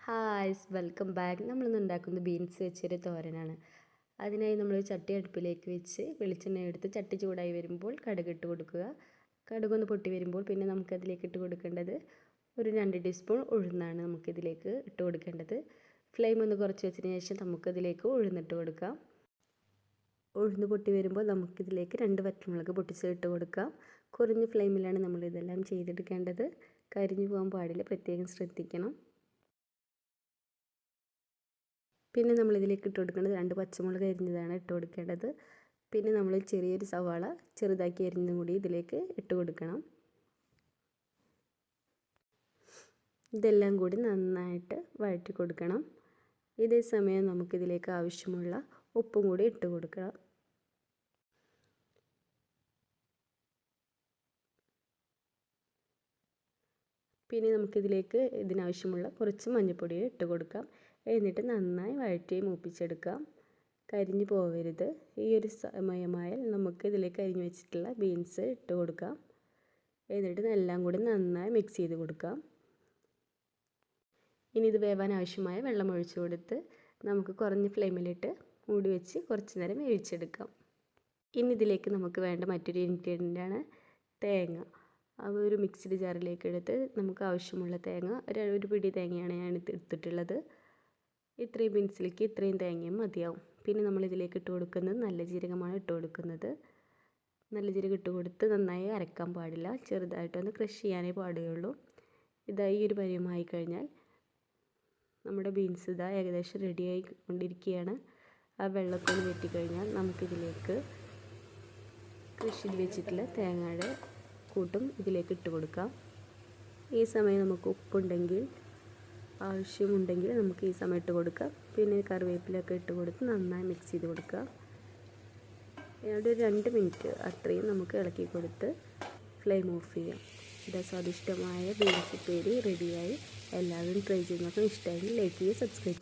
ഹായ്സ് welcome back. നമ്മളിന്ന് ഉണ്ടാക്കുന്നത് beans വെച്ചൊരു തോരനാണ്. അതിനായി നമ്മൾ ചട്ടി അടുപ്പിലേക്ക് വെച്ച് വെളിച്ചെണ്ണ എടുത്ത് ചട്ടി ചൂടായി വരുമ്പോൾ കടുക് ഇട്ട് കൊടുക്കുക. കടുകൊന്ന് പൊട്ടി വരുമ്പോൾ പിന്നെ നമുക്കതിലേക്ക് ഇട്ട് കൊടുക്കേണ്ടത് ഒരു 2 ടീസ്പൂൺ ഉഴുന്നാണ് നമുക്കിതിലേക്ക് ഇട്ട് കൊടുക്കേണ്ടത്. ഫ്ലെയിം ഒന്ന് കുറച്ച് വെച്ചതിന് ശേഷം നമുക്കതിലേക്ക് ഉഴുന്നിട്ട് കൊടുക്കാം. ഉഴുന്ന് പൊട്ടി വരുമ്പോൾ നമുക്കിതിലേക്ക് 2 വറ്റൽമുളക് പൊട്ടിച്ച് ഇട്ട് കൊടുക്കാം. കുറഞ്ഞ ഫ്ലെയിമിലാണ് നമ്മളിതെല്ലാം ചെയ്തെടുക്കേണ്ടത്. കരിഞ്ഞു പോകാൻ പാടില്ല, പ്രത്യേകം ശ്രദ്ധിക്കണം. പിന്നെ നമ്മളിതിലേക്ക് ഇട്ട് കൊടുക്കേണ്ടത് 2 പച്ചമുളക് അരിഞ്ഞതാണ് ഇട്ട് കൊടുക്കേണ്ടത്. പിന്നെ നമ്മൾ ചെറിയൊരു സവാള ചെറുതാക്കി അരിഞ്ഞതും കൂടി ഇതിലേക്ക് ഇട്ട് കൊടുക്കണം. ഇതെല്ലാം കൂടി നന്നായിട്ട് വഴറ്റി കൊടുക്കണം. ഇതേ സമയം നമുക്കിതിലേക്ക് ആവശ്യമുള്ള ഉപ്പും കൂടി ഇട്ട് കൊടുക്കണം. പിന്നെ നമുക്കിതിലേക്ക് ഇതിനാവശ്യമുള്ള കുറച്ച് മഞ്ഞൾപ്പൊടി ഇട്ട് കൊടുക്കാം. എന്നിട്ട് നന്നായി വഴറ്റി മൂപ്പിച്ചെടുക്കാം. കരിഞ്ഞു പോവരുത്. ഈ ഒരു സമയമായാൽ നമുക്ക് ഇതിലേക്ക് അരിഞ്ഞു വെച്ചിട്ടുള്ള ബീൻസ് ഇട്ട് കൊടുക്കാം. എന്നിട്ട് എല്ലാം കൂടി നന്നായി മിക്സ് ചെയ്ത് കൊടുക്കാം. ഇനി ഇത് വേവാൻ ആവശ്യമായ വെള്ളം ഒഴിച്ചു കൊടുത്ത് നമുക്ക് കുറഞ്ഞ ഫ്ലെയിമിലിട്ട് മൂടി വെച്ച് കുറച്ച് നേരം വേവിച്ചെടുക്കാം. ഇനി ഇതിലേക്ക് നമുക്ക് വേണ്ട മറ്റൊരു ഇൻഗ്രീഡിയൻ്റാണ് തേങ്ങ. ഒരു മിക്സിഡ് ജാറിലേക്ക് എടുത്ത് നമുക്ക് ആവശ്യമുള്ള തേങ്ങ ഒരു പിടി തേങ്ങയാണ് ഞാൻ എടുത്തിട്ടുള്ളത്. ഇത്രയും ബീൻസിലേക്ക് ഇത്രയും തേങ്ങയും മതിയാവും. പിന്നെ നമ്മളിതിലേക്ക് ഇട്ട് കൊടുക്കുന്നത് നല്ല ജീരകമാണ് ഇട്ട് കൊടുക്കുന്നത്. നല്ല ജീരകം ഇട്ട് കൊടുത്ത് നന്നായി അരക്കാൻ പാടില്ല, ചെറുതായിട്ടൊന്ന് ക്രഷ് ചെയ്യാനേ പാടുകയുള്ളൂ. ഈ ഒരു പരുവമായി കഴിഞ്ഞാൽ നമ്മുടെ ബീൻസ് ഏകദേശം റെഡിയായി കൊണ്ടിരിക്കുകയാണ്. ആ വെള്ളമൊക്കെ ഒന്ന് വെട്ടിക്കഴിഞ്ഞാൽ നമുക്കിതിലേക്ക് ക്രഷ് ചെയ്ത് വെച്ചിട്ടുള്ള തേങ്ങയുടെ കൂട്ടും ഇതിലേക്ക് ഇട്ട് കൊടുക്കാം. ഈ സമയം നമുക്ക് ഉപ്പുണ്ടെങ്കിൽ ആവശ്യമുണ്ടെങ്കിൽ നമുക്ക് ഈ സമയം ഇട്ട് കൊടുക്കാം. പിന്നെ കറിവേപ്പിലൊക്കെ ഇട്ട് കൊടുത്ത് നന്നായി മിക്സ് ചെയ്ത് കൊടുക്കാം. ഒരു 2 മിനിറ്റ് അത്രയും നമുക്ക് ഇളക്കി കൊടുത്ത് ഫ്ലെയിം ഓഫ് ചെയ്യാം. സ്വാദിഷ്ടമായ ബീൻസ് ഉപ്പേരി റെഡിയായി. എല്ലാവരും ട്രൈ ചെയ്ത് നോക്കാം. ഇഷ്ടമായെങ്കിൽ ലൈക്ക് ചെയ്യുക, സബ്സ്ക്രൈബ് ചെയ്യുക.